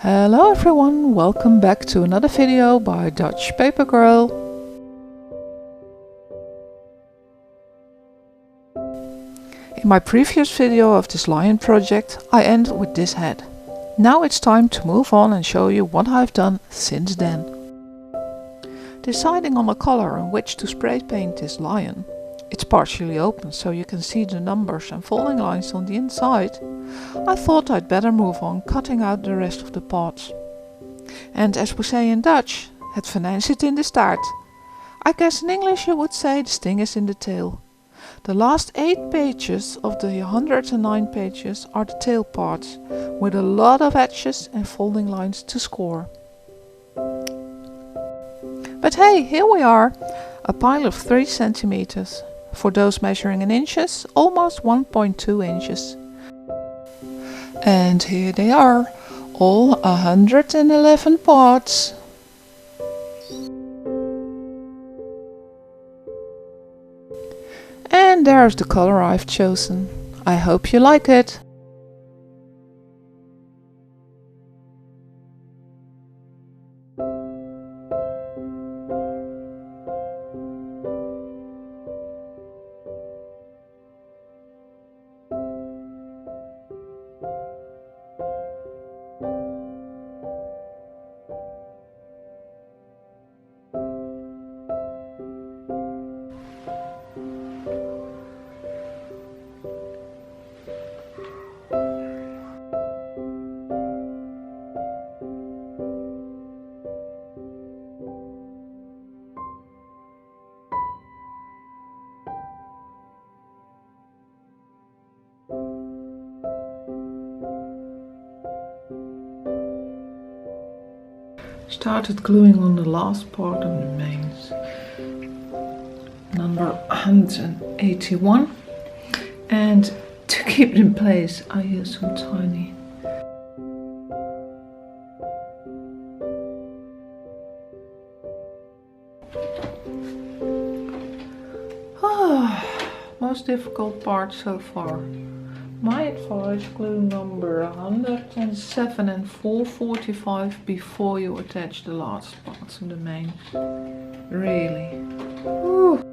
Hello everyone, welcome back to another video by Dutch Paper Girl. In my previous video of this lion project I ended with this head. Now it's time to move on and show you what I've done since then. Deciding on a color on which to spray paint this lion. It's partially open so you can see the numbers and folding lines on the inside. I thought I'd better move on cutting out the rest of the parts. And as we say in Dutch, het venijn zit in de staart. I guess in English you would say the sting is in the tail. The last 8 pages of the 109 pages are the tail parts, with a lot of edges and folding lines to score. But hey, here we are, a pile of 3 centimeters. For those measuring in inches, almost 1.2 inches. And here they are, all 111 parts. And there's the color I've chosen. I hope you like it. Started gluing on the last part of the mains, number 181, and to keep it in place I use some tiny most difficult part so far. My advice, glue number 107 and 445 before you attach the last parts of the main. Really. Woo.